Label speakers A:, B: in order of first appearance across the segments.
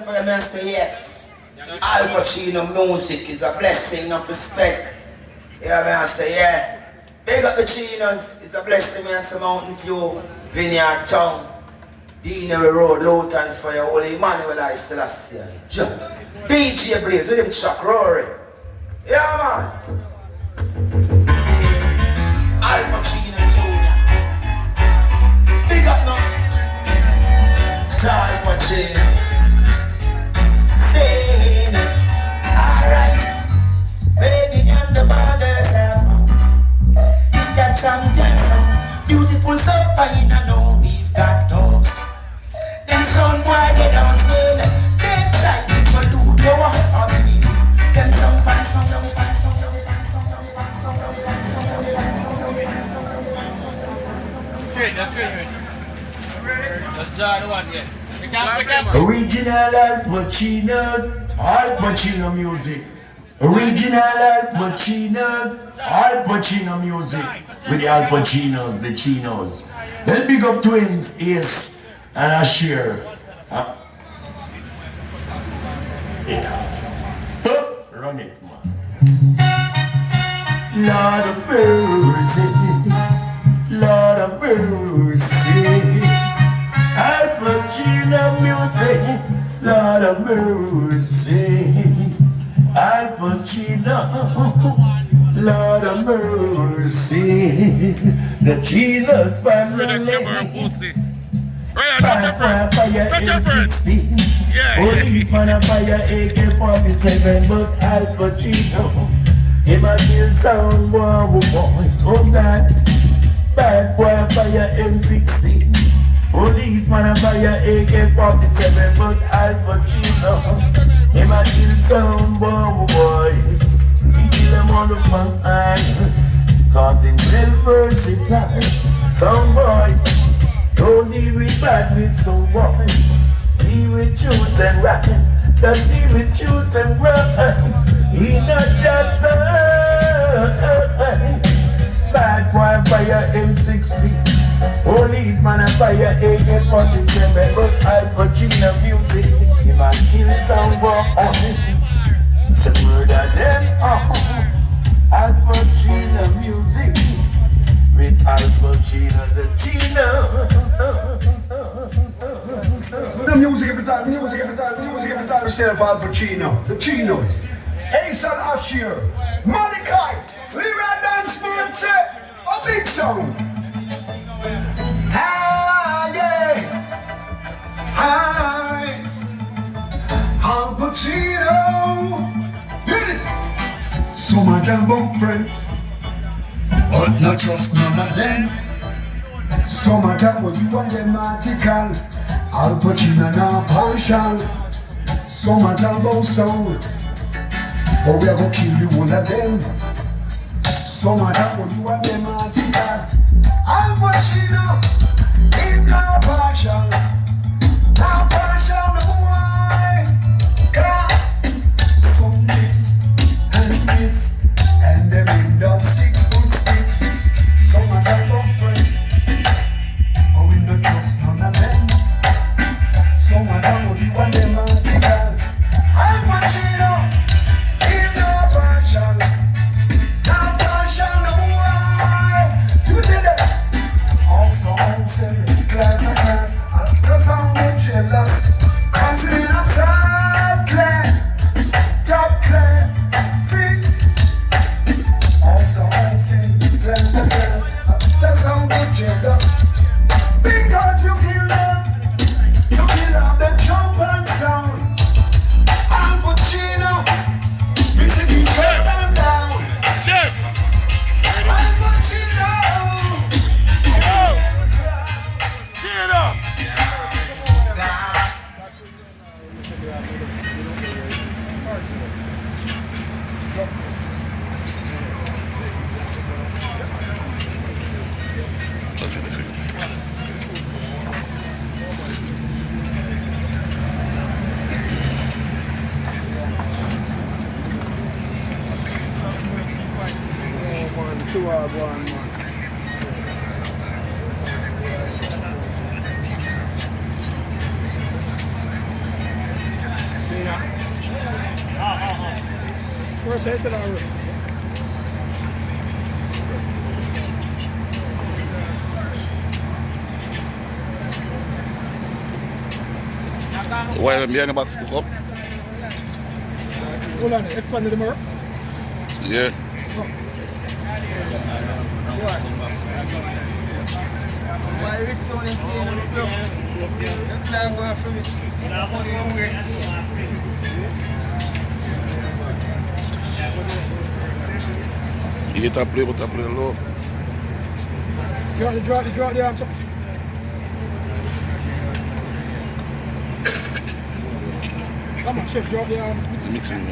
A: for you, man. Say yes. Al Pacino music is a blessing of respect. Yeah, man. I say yeah. Big up the Chinos. It's a blessing, man. Some Mountain View, Vineyard Town, Deanery Road, Lowton for your Holy Emmanuel I Selassie. DJ Blaze with him Chuck Rory. Yeah, man. Al Pacino Jr. Big up now. Al Pacino. Sing. Alright. Baby and the brothers have this got champion sound. Beautiful so fine, I know we've got dogs. Them son boy get down well. They try to pollute your family. Them jump and song, jump and song, jump and song, jump and song, jump and song. Straight, that's straight. That's John one, yeah.
B: Original Al Pacino music. Original Al Pacino music. With the Al Pacinos, the Chinos. Then big up twins, Ace and Ashir. Yeah. Run it, man. Lord of mercy, Lord of mercy. Al Pacino music, Lord of mercy. Al Pacino, Lord of mercy. The Chino family.
C: Touch your friend. Yeah.
B: Only man a fire AK-47, but Al Pacino, him a kill sound boys. Oh God, bad boy fire M16. Only man a fire AK-47, but Al Pacino, him a kill sound boys. He kill them all of my eye, caught in real versatile. Some boy, don't deal with bad with some boy. Deal with truth and rap, don't deal with truth and rap. He not just bad boy fire M16. Only man a fire AK-47, but Al Pacino music, him a kill some boy. To murder them, Al Pacino music, with Al Pacino the Chino.
D: The music every time, music every time, music every time. Myself, Al Pacino, the Chinos, Ace and Ashir, Malachi, Leroy Dance Sports, a big song. Hi, yeah, hi, Al Pacino. Hear this. Some of them bum friends, but not just none of them. Some of them what you and them article. Al Pacino now partial. Some of them both sound, but we are gonna kill you one of them. Some of them what you and them article. Al Pacino, he's now partial. Now partial no boy. Cause some this and this, and them end up 6'6". Some of them both friends, but we not trust none of them. Some of them would you want them article. Al Pacino, he's not partial. Now partial no boy. You did it. Also answer class of class. Just how much jealous. Consider a top class, see. Also answer class of class. Just how much jealous. Because you kill them. You kill up the jump and sound. Al Pacino, music you turn them down.
C: Chef.
D: Al Pacino.
C: Get it up.
E: Too hard one, man. birthday, said already.
C: Why them behind the box cook up?
E: Hold on, expanded the more.
C: Yeah.
A: Why Rick's only playing the club? That's not going for me. I'm only hungry.
C: You get a play, but a play low.
E: Draw the arms up. Come on, chef, drop the arms.
C: It's mixing.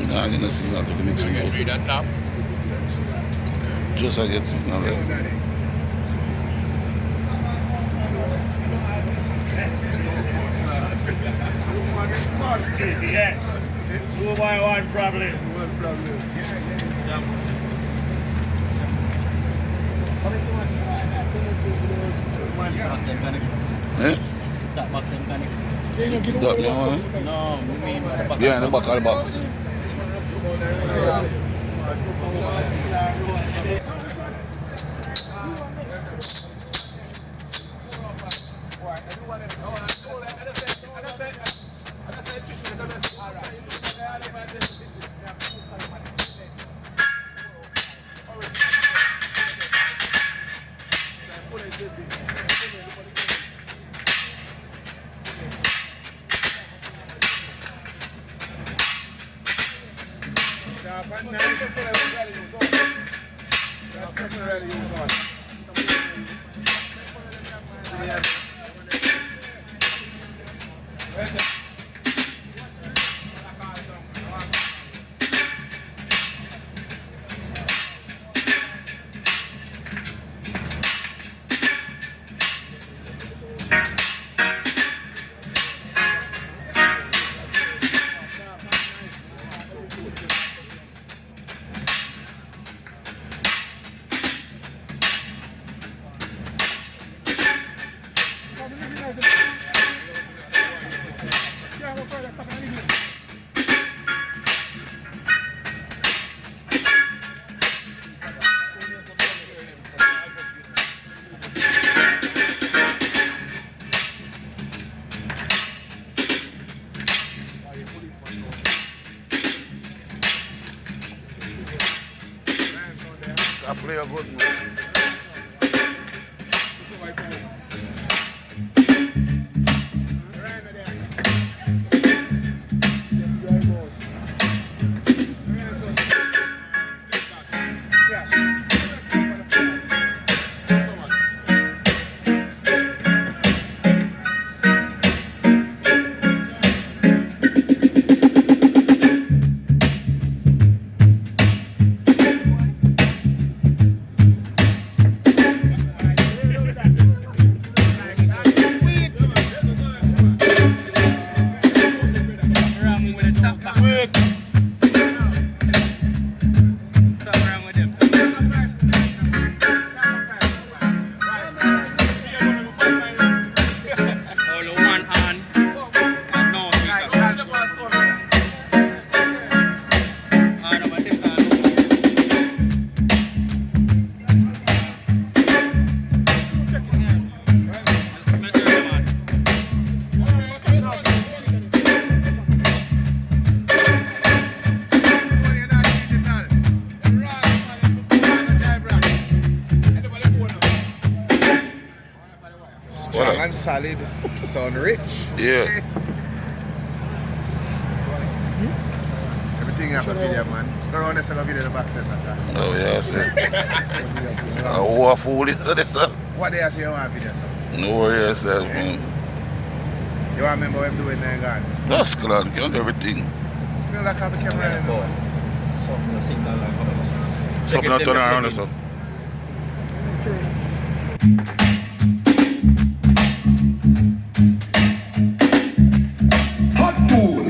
C: Nah, I didn't signal to the mixing.
F: Read that top.
C: Just I get signal there.
F: Yeah. 2 by 1 probably.
C: Eh?
F: That box and panic.
C: That no, eh?
F: No, we mean the box.
C: Behind the back of the box. I play a good man.
E: Strong and solid, sound rich.
C: Yeah.
E: Everything you have a video, man. Go around this video in the back center, sir.
C: Oh, yeah, sir. Oh, fool is that, sir?
E: What day I say you want a video, sir?
C: No worries, sir.
E: You want to remember what I'm doing there, God?
C: That's glad, you know everything.
E: You know, like how the camera in the
F: Something signal like
C: Something not turn around, sir.
D: Hot food.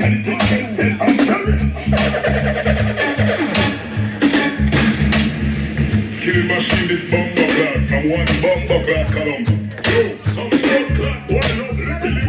D: Killing machine this bumper clock from one bumper clock column. Yo, some blood clot, one love, little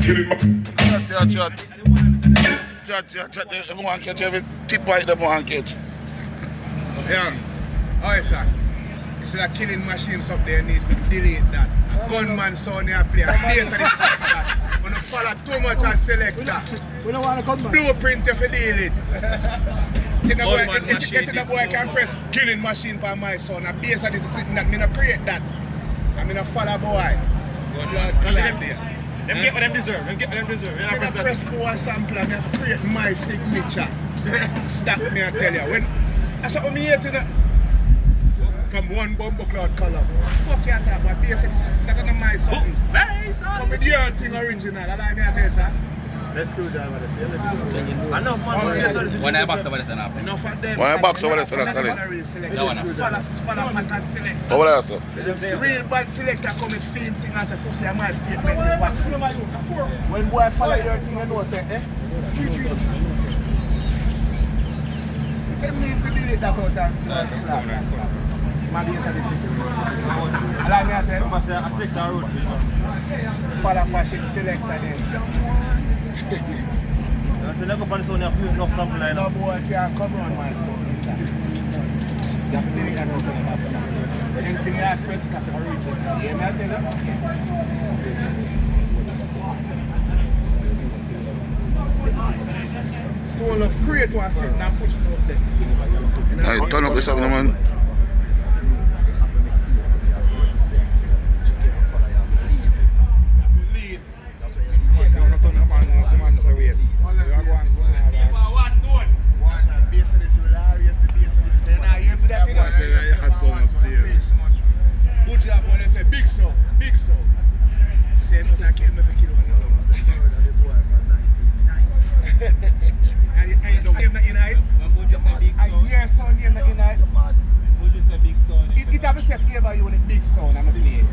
D: killing my.
C: Chat. Everyone catch every tip right them one catch.
E: Yeah. Oh, sir. You see that killing machines up there need to delete that. Gunman sound here play. Bass of this that. When you follow too much and select that.
F: We don't want a gunman.
E: Blueprint if you deal it.
F: Gunman machine.
E: The boy can press killing machine for my son. A bass of this is sitting that. Me not create that. I mean a follow boy. Lord, there.
F: Them get what them deserve. Them get what them deserve.
E: I have to press power sample and I have to create my signature. That me I tell you. When that's what me here to from one bumbo cloud color. Fuck you talk about bass that's not my something. From the other thing original, that's what me I tell you, sir.
F: Let's screwdriver this. Enough man. When I box over this enough.
E: Enough of them.
C: When I box over this enough,
F: No one.
E: Follow pattern select.
C: Over there, sir.
E: Real bad selector come with film thing as a pussy and my statement is what. When boy follow your thing and know say, eh? 3-3. Them need to delete that out there. Maybe it's a decision. Allow me to tell you.
F: I stick to road.
E: Follow fashion selector then.
F: So never find someone have enough sample line
E: No
F: up.
E: boy can't come on my son. You have to delete that out. Anything you ask first, you have to reach it. You hear me? I tell you. Stone of create one sit and push it up there.
C: Hey, turn up this up, man.
E: Good job when they say big soul. Say it was a kid with a kid on and you don't name that in it. And your son name that in it.
F: Would you say big son?
E: It have to say flavor you with a big son, I'm saying it.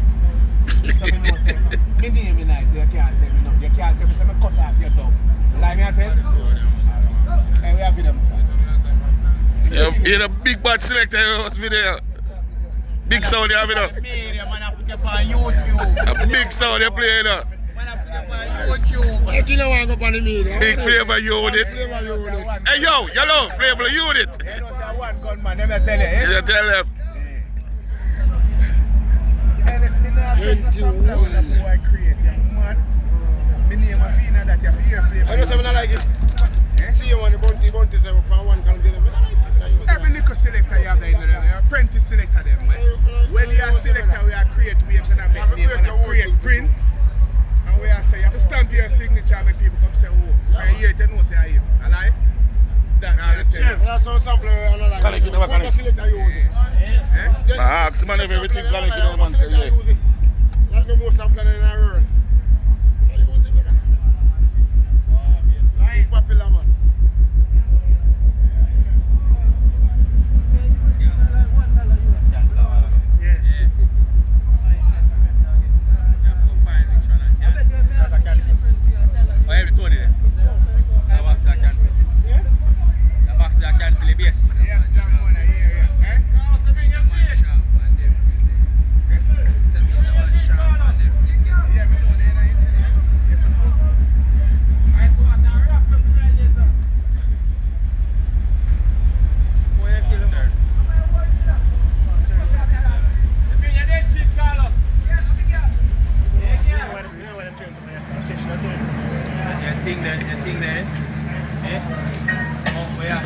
E: So me know say, me name in it, so you can't tell me no. You can't tell me say me cut off your dog. Like me I tell you? And we have them.
C: Yeah, you're the big bad selector in the video. Big sound you have it up. A big sound you play it up. Big flavor unit. Hey yo, yellow flavor unit.
E: You know say one gunman, them I tell you, eh?
C: You tell them.
E: I know something I like it. See you on the bounty from one can get them. Every little selector you have there in them, apprentice selector them. When you are selector, we are create waves and make name and create print. And we are say you have to stamp your signature and make people come say, oh, for a year they know say I am. I like that. That's some sample and I like. What selector you using?
C: I ask man if everything connected to them and say yeah.
E: Like no more sample in a run. Popular man.
F: Thing there, eh? Oh, where?